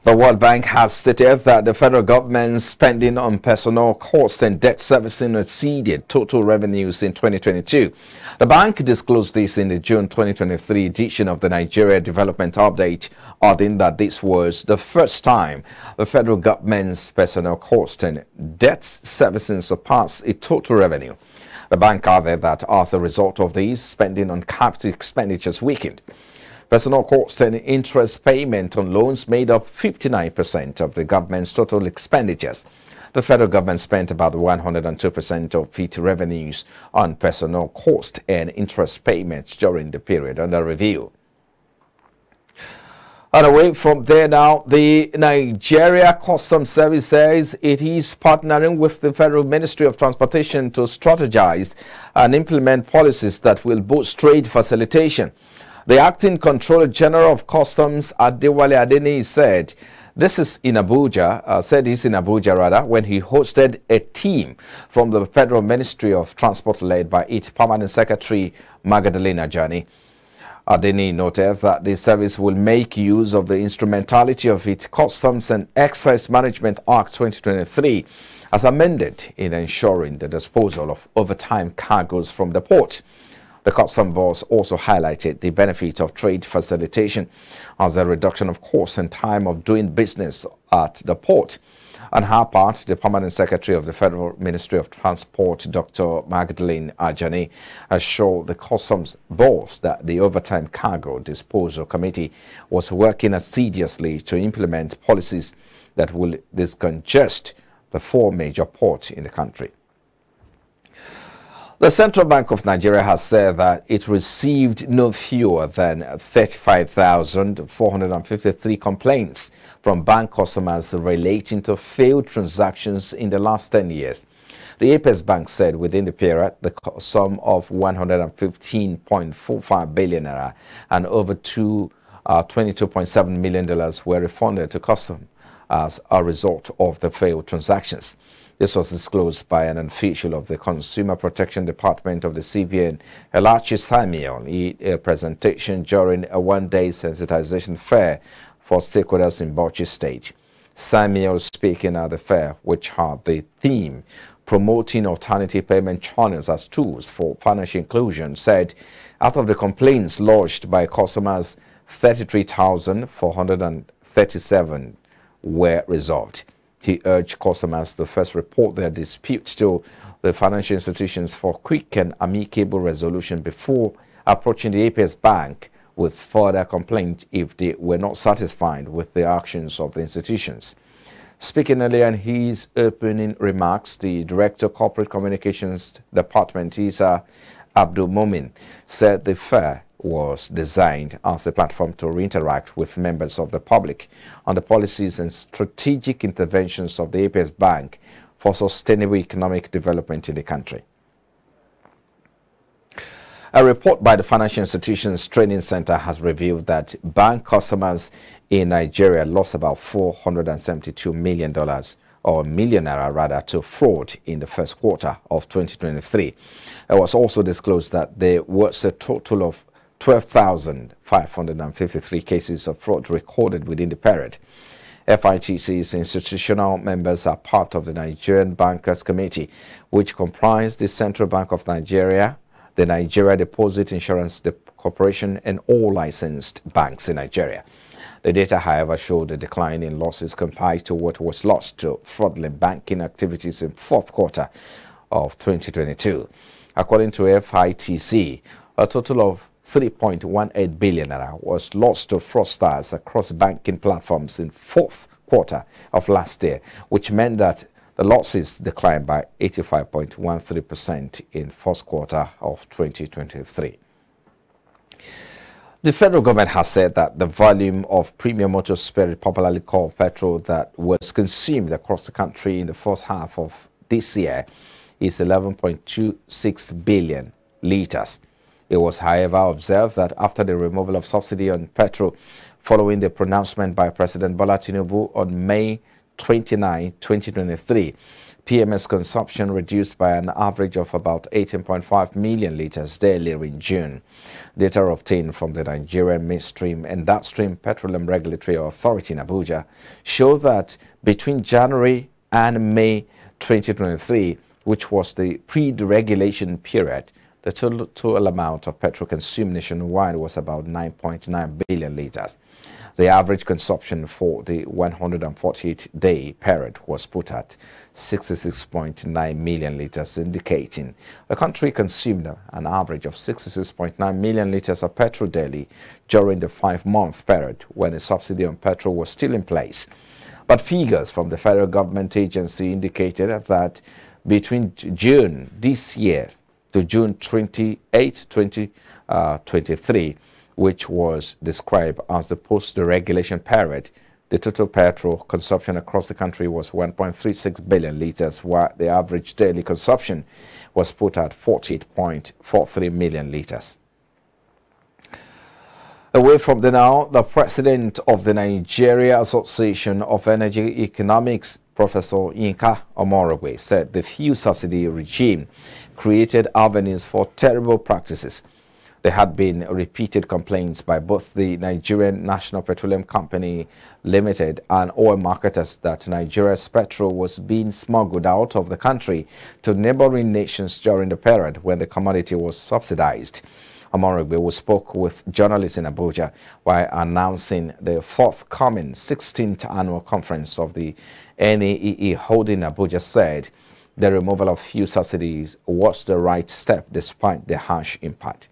The World Bank has stated that the federal government's spending on personnel costs and debt servicing exceeded total revenues in 2022. The bank disclosed this in the June 2023 edition of the Nigeria Development Update, adding that this was the first time the federal government's personnel costs and debt servicing surpassed its total revenue. The bank added that as a result of these, spending on capital expenditures weakened. Personnel costs and interest payment on loans made up 59% of the government's total expenditures. The federal government spent about 102% of its revenues on personnel costs and interest payments during the period under review. And away from there now, the Nigeria Customs Service says it is partnering with the Federal Ministry of Transportation to strategize and implement policies that will boost trade facilitation. The Acting Controller General of Customs, Adewale Adeni, said this in Abuja when he hosted a team from the Federal Ministry of Transport led by its Permanent Secretary, Magdalene Ajani. Adeni noted that the service will make use of the instrumentality of its Customs and Excise Management Act 2023 as amended in ensuring the disposal of overtime cargoes from the port. The Customs boss also highlighted the benefit of trade facilitation as a reduction of costs and time of doing business at the port. On her part, the Permanent Secretary of the Federal Ministry of Transport, Dr. Magdalene Ajani, assured the Customs boss that the Overtime Cargo Disposal Committee was working assiduously to implement policies that will discongest the 4 major ports in the country. The Central Bank of Nigeria has said that it received no fewer than 35,453 complaints from bank customers relating to failed transactions in the last 10 years. The Apex Bank said within the period, the sum of 115.45 billion naira and over $22.7 million were refunded to customers as a result of the failed transactions. This was disclosed by an official of the Consumer Protection Department of the CBN, Elachi Samuel, in a presentation during a one-day sensitization fair for stakeholders in Bauchi State. Samuel, speaking at the fair, which had the theme promoting alternative payment channels as tools for financial inclusion, said out of the complaints lodged by customers, 33,437 were resolved. He urged customers to first report their disputes to the financial institutions for quick and amicable resolution before approaching the Apex Bank with further complaint if they were not satisfied with the actions of the institutions. Speaking earlier in his opening remarks, the Director of Corporate Communications Department, Isa Abdul Momin, said the fair was designed as a platform to interact with members of the public on the policies and strategic interventions of the Apex Bank for sustainable economic development in the country. A report by the Financial Institutions Training Center has revealed that bank customers in Nigeria lost about $472 million or million naira rather to fraud in the first quarter of 2023. It was also disclosed that there was a total of 12,553 cases of fraud recorded within the period. FITC's institutional members are part of the Nigerian Bankers Committee, which comprise the Central Bank of Nigeria, the Nigeria Deposit Insurance Corporation, and all licensed banks in Nigeria. The data, however, showed a decline in losses compared to what was lost to fraudulent banking activities in fourth quarter of 2022. According to FITC, a total of 3.18 billion naira was lost to fraudsters across banking platforms in fourth quarter of last year, which meant that the losses declined by 85.13% in first quarter of 2023. The federal government has said that the volume of premium motor spirit, popularly called petrol, that was consumed across the country in the first half of this year is 11.26 billion liters. It was, however, observed that after the removal of subsidy on petrol following the pronouncement by President Bola Tinubu on May 29, 2023, PMS consumption reduced by an average of about 18.5 million litres daily in June. Data obtained from the Nigerian Midstream and Downstream Petroleum Regulatory Authority in Abuja show that between January and May 2023, which was the pre-deregulation period, the total amount of petrol consumed nationwide was about 9.9 billion litres. The average consumption for the 148-day period was put at 66.9 million litres, indicating the country consumed an average of 66.9 million litres of petrol daily during the 5-month period when a subsidy on petrol was still in place. But figures from the federal government agency indicated that between June this year to June 28, 2023, which was described as the post-deregulation period, the total petrol consumption across the country was 1.36 billion litres, while the average daily consumption was put at 48.43 million litres. Away from the president of the Nigeria Association of Energy Economics, Professor Yinka Omorogbe, said the fuel subsidy regime created avenues for terrible practices. There had been repeated complaints by both the Nigerian National Petroleum Company Limited and oil marketers that Nigeria's petrol was being smuggled out of the country to neighboring nations during the period when the commodity was subsidized. Omorogbe, who spoke with journalists in Abuja while announcing the forthcoming 16th annual conference of the NAEE holding Abuja, said the removal of fuel subsidies was the right step despite the harsh impact.